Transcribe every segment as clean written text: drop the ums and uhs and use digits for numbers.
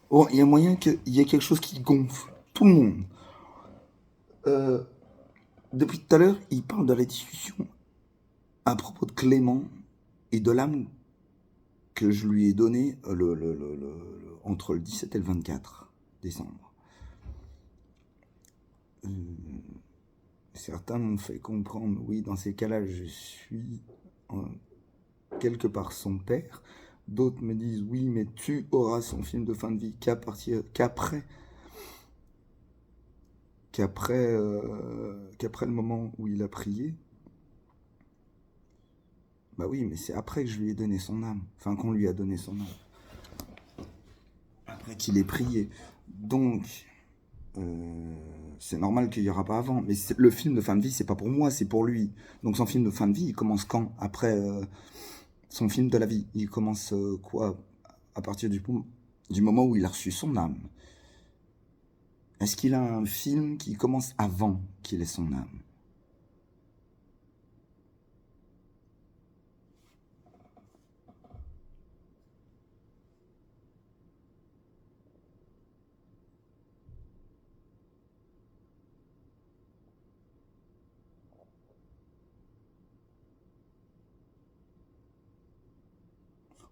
Oh, il y a moyen qu'il y ait quelque chose qui gonfle. Tout le monde. Euh, Depuis tout à l'heure, il parle de la discussion à propos de Clément et de l'âme que je lui ai donnée entre le 17 et le 24 décembre. Euh, Certains m'ont fait comprendre, oui, dans ces cas-là, je suis en quelque part son père. D'autres me disent, oui, mais tu auras son film de fin de vie qu'après le moment où il a prié. Bah oui, mais c'est après que je lui ai donné son âme. Enfin, qu'on lui a donné son âme. Après qu'il ait prié. Donc, euh, c'est normal qu'il n'y aura pas avant. Mais le film de fin de vie, c'est pas pour moi, c'est pour lui. Donc son film de fin de vie, il commence quand? Après son film de la vie. Il commence quoi? À partir du moment où il a reçu son âme. Est-ce qu'il a un film qui commence avant qu'il ait son âme?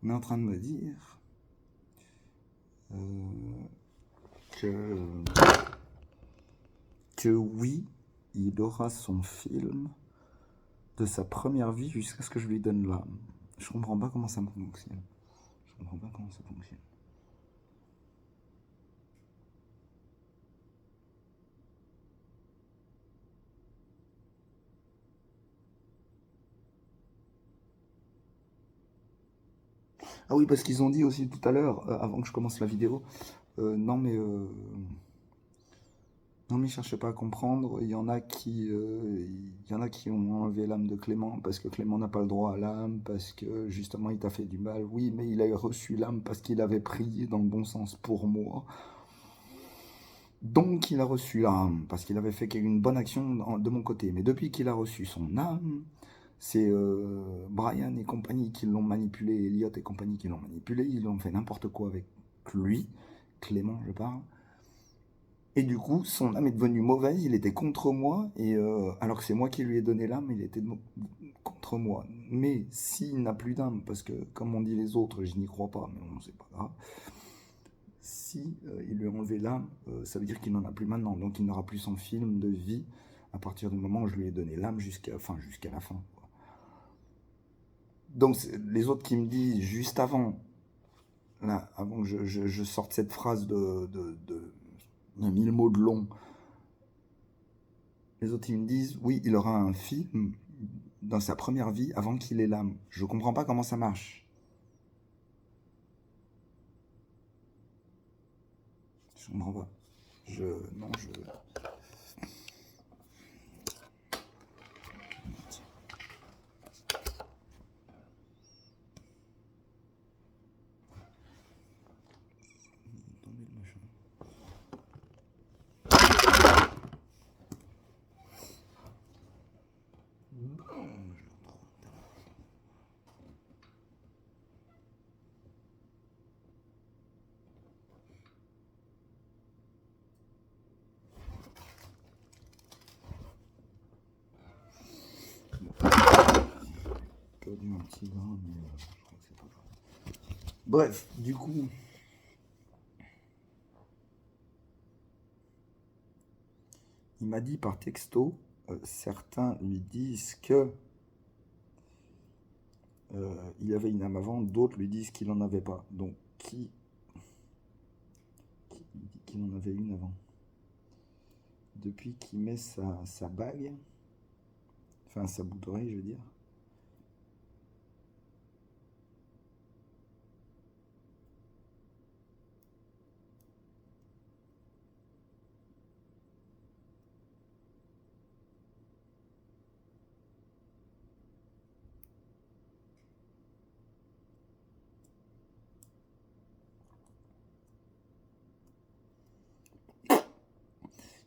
On est en train de me dire euh, que, que oui, il aura son film de sa première vie jusqu'à ce que je lui donne l'âme. Je comprends pas comment ça fonctionne. Je comprends pas comment ça fonctionne. Ah oui, parce qu'ils ont dit aussi tout à l'heure, avant que je commence la vidéo, non mais non mais cherchez pas à comprendre. Il y en a qui ont enlevé l'âme de Clément parce que Clément n'a pas le droit à l'âme, parce que justement il t'a fait du mal. Oui, mais il a reçu l'âme parce qu'il avait prié dans le bon sens pour moi. Donc il a reçu l'âme parce qu'il avait fait une bonne action de mon côté. Mais depuis qu'il a reçu son âme, c'est Brian et compagnie qui l'ont manipulé, Elliot et compagnie qui l'ont manipulé. Ils ont fait n'importe quoi avec lui, Clément je parle. Et du coup, son âme est devenue mauvaise, il était contre moi, et alors que c'est moi qui lui ai donné l'âme, il était contre moi. Mais s'il n'a plus d'âme, parce que comme on dit les autres, je n'y crois pas, mais bon, c'est pas grave, si il lui a enlevé l'âme, ça veut dire qu'il n'en a plus maintenant, donc il n'aura plus son film de vie à partir du moment où je lui ai donné l'âme jusqu'à la fin. Donc les autres qui me disent juste avant, là, avant que je sorte cette phrase de 1000 mots de long, les autres ils me disent oui, il aura un film dans sa première vie avant qu'il ait l'âme. Je comprends pas comment ça marche. Je comprends pas. Je non je Attendez le machin. Perdu un petit grain, mais je crois que c'est pas grave. Bref, du coup, il m'a dit par texto, certains lui disent que il avait une âme avant, d'autres lui disent qu'il en avait pas. Donc qui dit qu'il en avait une avant? Depuis qu'il met sa bague, enfin sa boucle d'oreille, je veux dire.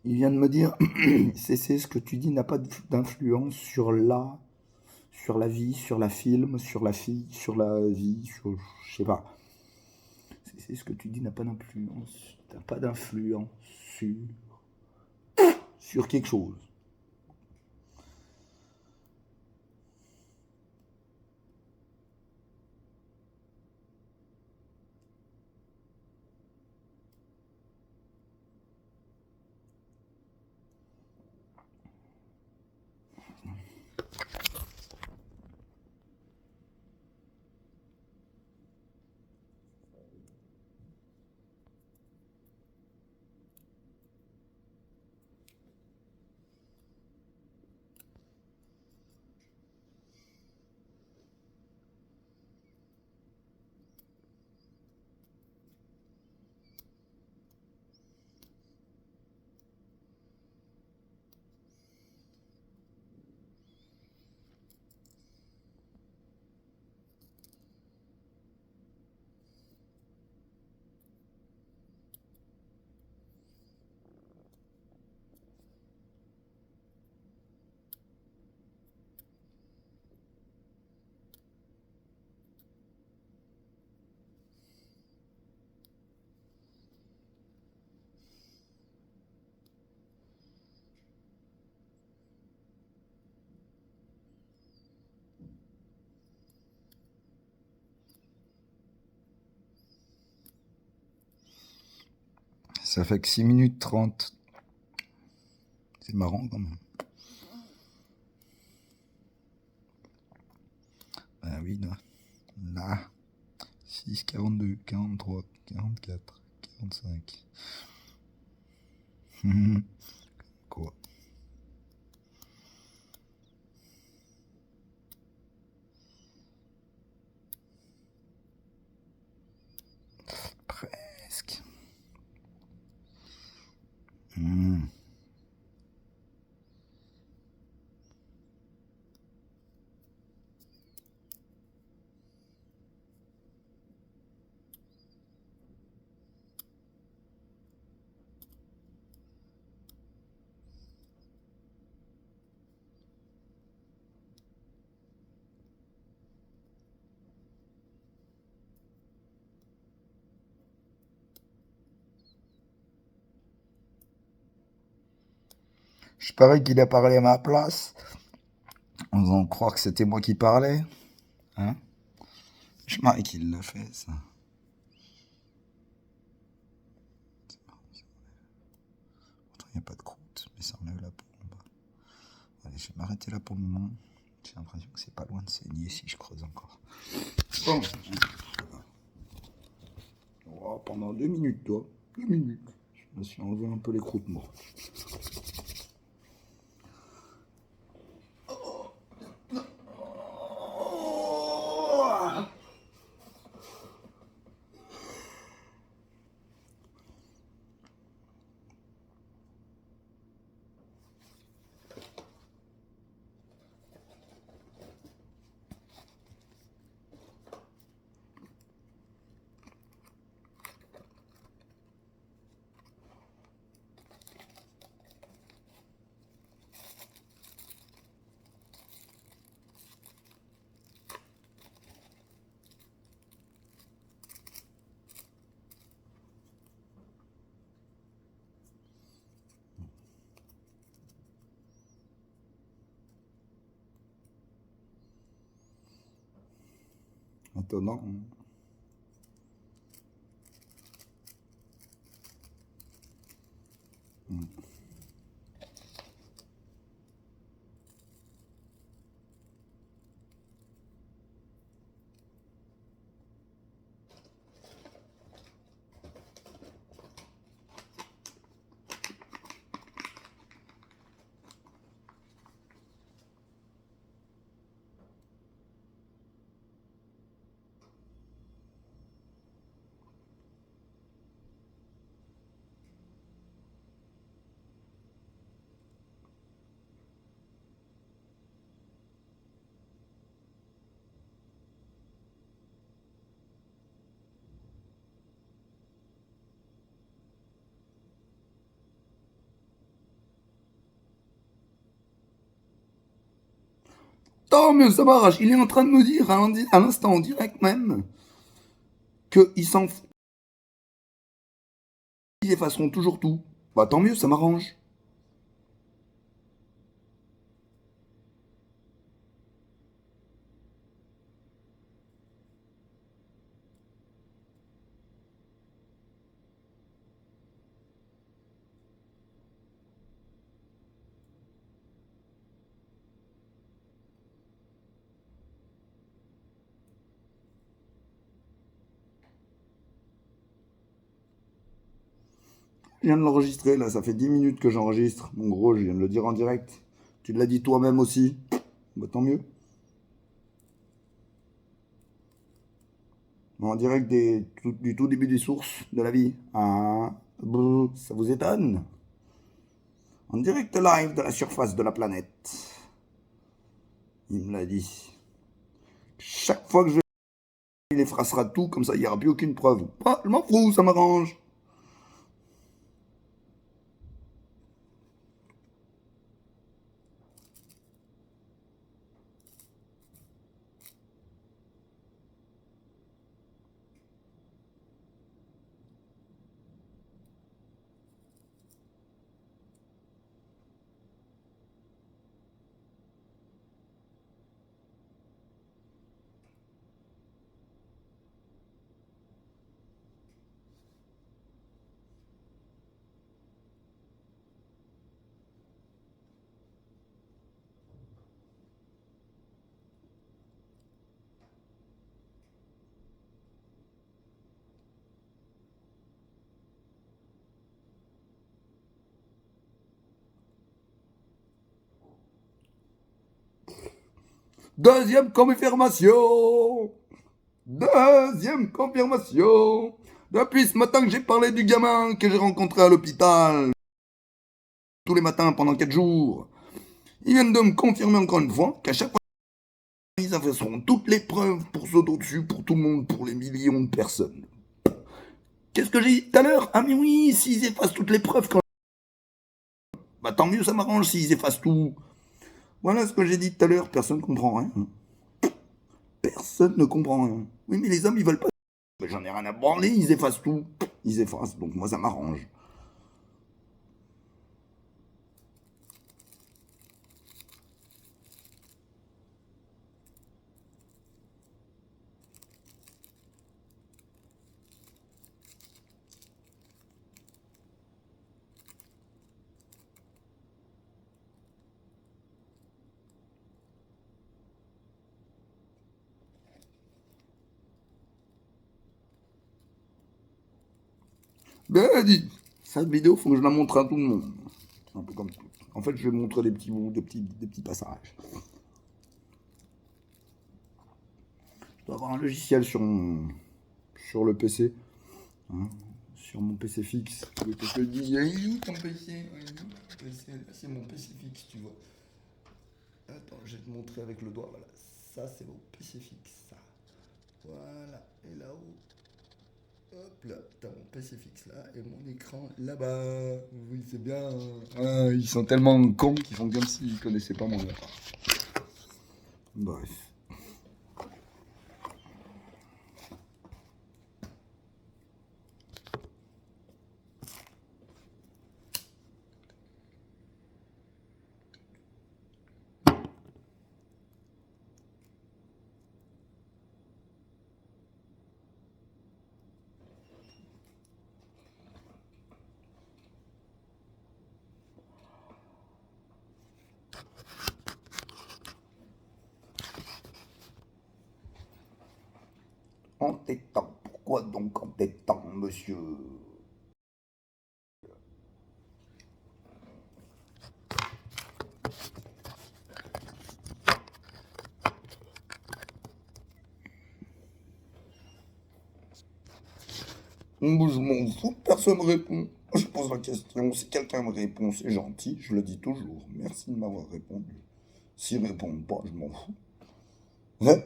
Il vient de me dire, c'est ce que tu dis n'a pas d'influence sur la vie, sur la film, sur la fille, sur la vie, sur, je sais pas. C'est ce que tu dis n'a pas d'influence. T'as pas d'influence sur quelque chose. Ça fait que 6 minutes 30. C'est marrant quand même. Ah oui, là. 6, 42, 43, 44, 45. Quoi? Presque. Je parie qu'il a parlé à ma place, en faisant croire que c'était moi qui parlais. Hein? Je parie qu'il l'a fait, ça. Pourtant, il n'y a pas de croûte, mais ça enlève la plombe. Allez, je vais m'arrêter là pour le moment. J'ai l'impression que c'est pas loin de saigner si je creuse encore. Bon. Oh, pendant 2 minutes, toi. 2 minutes. Je me suis enlevé un peu les croûtes, moi. Étonnant. Tant mieux, ça m'arrache. Il est en train de nous dire à l'instant, en direct même, qu'il s'en fout. ils effaceront toujours tout. Bah tant mieux, ça m'arrange. Je viens de l'enregistrer, là, ça fait 10 minutes que j'enregistre. Mon gros, je viens de le dire en direct. Tu l'as dit toi-même aussi. Bah tant mieux. En direct du tout début des sources de la vie. Ah, ça vous étonne? En direct live de la surface de la planète. Il me l'a dit. Chaque fois que je vais, il effacera tout, comme ça il n'y aura plus aucune preuve. Ah, je m'en fous, ça m'arrange. Deuxième confirmation. Deuxième confirmation. Depuis ce matin que j'ai parlé du gamin que j'ai rencontré à l'hôpital, tous les matins pendant 4 jours, ils viennent de me confirmer encore une fois qu'à chaque fois, ils effaceront toutes les preuves pour ceux d'au-dessus, pour tout le monde, pour les millions de personnes. Qu'est-ce que j'ai dit tout à l'heure? Ah mais oui, s'ils effacent toutes les preuves, quand... bah tant mieux, ça m'arrange s'ils effacent tout. Voilà ce que j'ai dit tout à l'heure, personne ne comprend rien. Personne ne comprend rien. Oui mais les hommes ils veulent pas. Mais j'en ai rien à branler, ils effacent tout. Ils effacent, donc moi ça m'arrange. Ben dis, cette vidéo, faut que je la montre à tout le monde. Un peu comme tout. En fait, je vais montrer des petits bouts, des petits passages. Je dois avoir un logiciel sur le PC. Hein, sur mon PC fixe. Le PC dit, il est où ton PC? C'est mon PC fixe, tu vois. Attends, je vais te montrer avec le doigt. Voilà. Ça, c'est mon PC fixe. Ça. Voilà. Et là-haut, hop là, t'as mon PC fixe là et mon écran là-bas. Oui, c'est bien. Ah, ils sont tellement cons qu'ils font comme s'ils connaissaient pas mon œuvre. Bref. Entêtant. Pourquoi donc entêtant, monsieur? Je m'en fous, personne me répond. Je pose la question, si quelqu'un me répond, c'est gentil, je le dis toujours. Merci de m'avoir répondu. S'ils répondent pas, je m'en fous. Hein?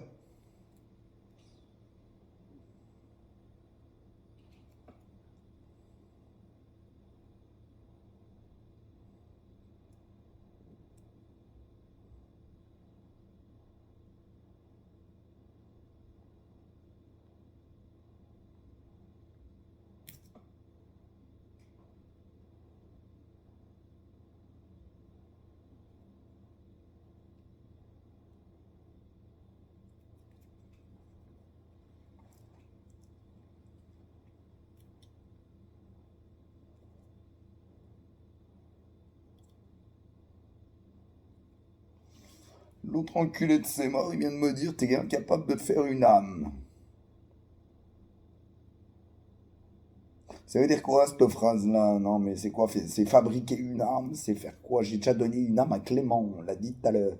L'autre enculé de ses morts, il vient de me dire, t'es incapable de te faire une âme. Ça veut dire quoi cette phrase-là? Non, mais c'est quoi? C'est fabriquer une âme? C'est faire quoi? J'ai déjà donné une âme à Clément, on l'a dit tout à l'heure.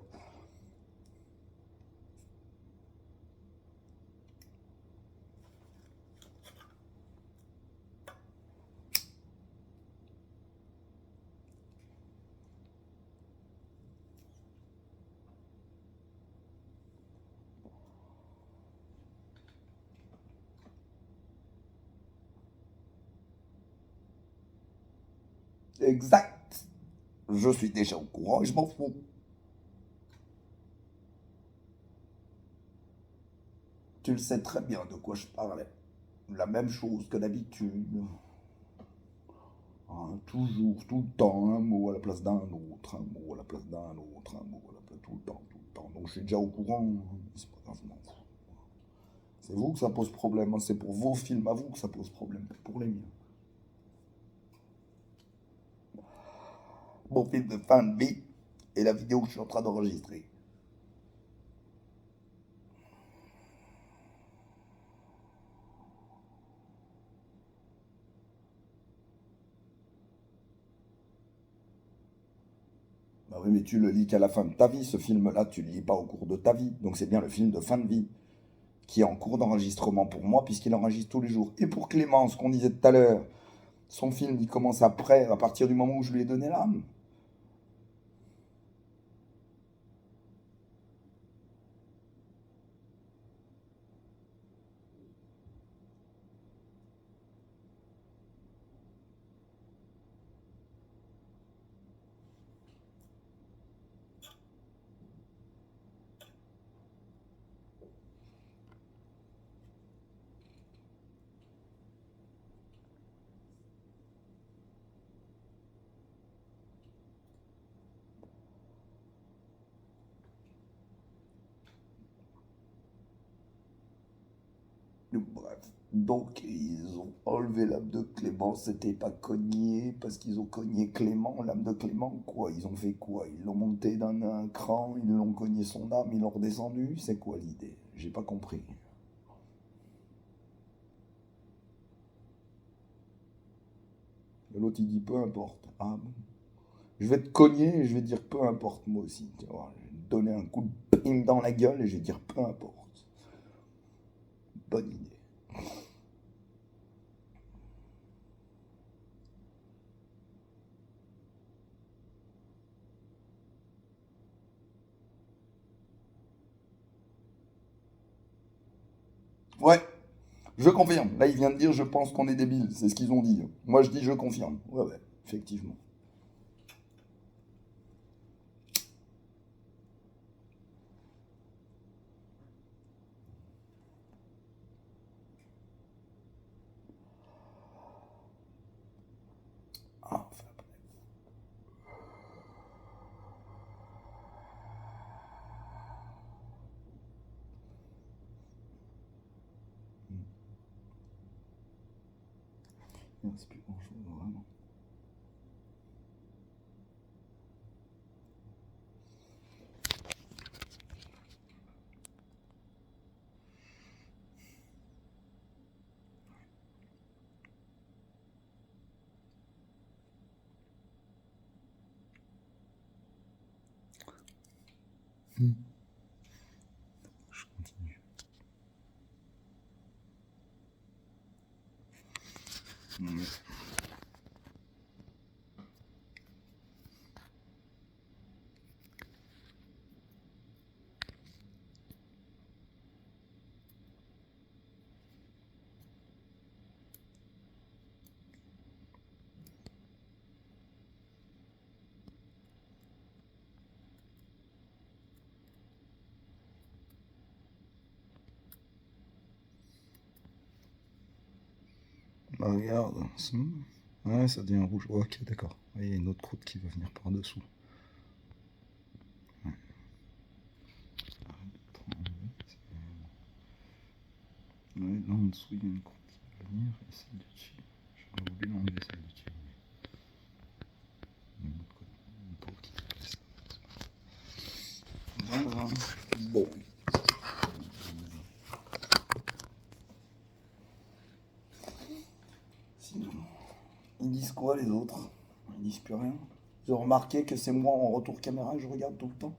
Exact. Je suis déjà au courant et je m'en fous. Tu le sais très bien de quoi je parlais. La même chose que d'habitude. Hein, toujours, tout le temps, un mot à la place d'un autre, un mot à la place d'un autre, un mot à la place tout le temps, tout le temps. Donc je suis déjà au courant, hein. C'est pas grave, je m'en fous. C'est vous que ça pose problème, hein. C'est pour vos films à vous que ça pose problème, pas pour les miens. Mon film de fin de vie et la vidéo que je suis en train d'enregistrer. Bah oui, mais tu le lis qu'à la fin de ta vie, ce film-là, tu le lis pas au cours de ta vie. Donc c'est bien le film de fin de vie, qui est en cours d'enregistrement pour moi, puisqu'il enregistre tous les jours. Et pour Clément, ce qu'on disait tout à l'heure, son film, il commence après, à partir du moment où je lui ai donné l'âme. Bref. Donc, ils ont enlevé l'âme de Clément, c'était pas cogné, parce qu'ils ont cogné Clément, l'âme de Clément, quoi. Ils ont fait quoi? Ils l'ont monté d'un cran, ils l'ont cogné son âme, ils l'ont redescendu. C'est quoi l'idée? J'ai pas compris. L'autre, il dit peu importe. Ah bon? Je vais te cogner et je vais dire peu importe, moi aussi. Tu vois, je vais te donner un coup de ping dans la gueule et je vais dire peu importe. Bonne idée. Ouais, je confirme. Là, il vient de dire je pense qu'on est débile. C'est ce qu'ils ont dit. Moi, je dis je confirme. Ouais, ouais, effectivement. Ah, enfin, il ne reste plus grand-chose, vraiment. Hmm. Je continue. Ouais. Bah, regarde. Ouais, ça devient rouge. Ok, d'accord. Il y a une autre croûte qui va venir par-dessous. Ouais. Ouais, là en dessous, il y a une croûte qui va venir. Et celle du dessus. J'aurais voulu l'enlever, celle du dessus. Mais il y a une autre côté, une pauvre qui fait ça. Voilà. Ils disent quoi les autres? Ils disent plus rien. Vous avez remarqué que c'est moi en retour caméra que je regarde tout le temps?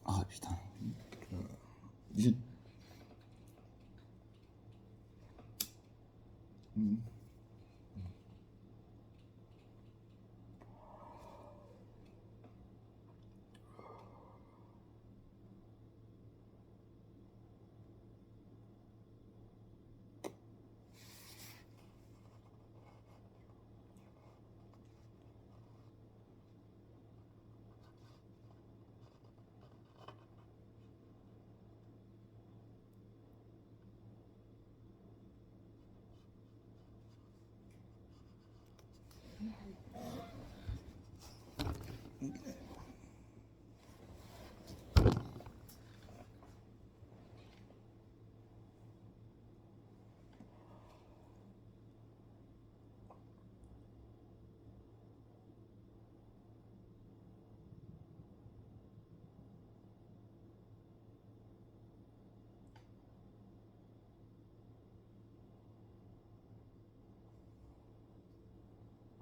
Ah putain. Vite.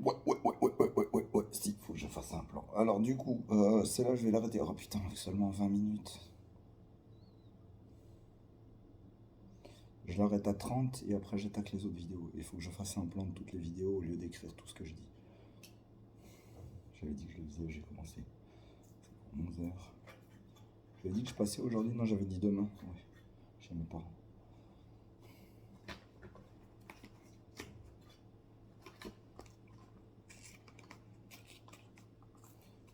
Ouais. Si, faut que je fasse un plan. Alors, du coup, celle-là, je vais l'arrêter. Oh putain, avec seulement 20 minutes. Je l'arrête à 30 et après, j'attaque les autres vidéos. Il faut que je fasse un plan de toutes les vidéos au lieu d'écrire tout ce que je dis. J'avais dit que je le faisais, j'ai commencé. C'est pour 11 heures. J'avais dit que je passais aujourd'hui. Non, j'avais dit demain. Ouais, chez mes parents.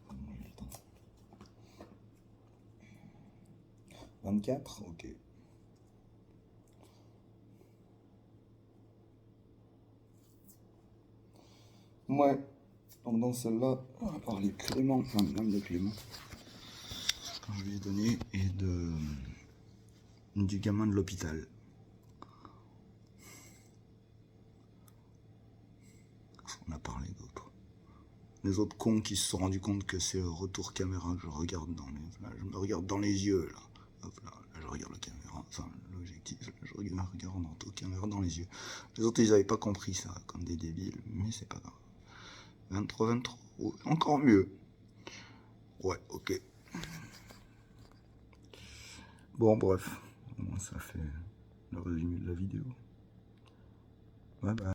Moi, j'ai le temps. 24, ok. Ouais. Donc dans celle-là, on va parler de Clément, enfin même de Clément, quand je lui ai donné, et du gamin de l'hôpital. On a parlé d'autres. Les autres cons qui se sont rendus compte que c'est retour caméra que je regarde dans les... Là, je me regarde dans les yeux, là. Hop là, là je regarde la caméra, enfin l'objectif, je regarde en retour caméra dans les yeux. Les autres, ils n'avaient pas compris ça, comme des débiles, mais c'est pas grave. 23, encore mieux. Ouais, ok. Bon, bref, au moins ça fait le résumé de la vidéo. Ouais, bah.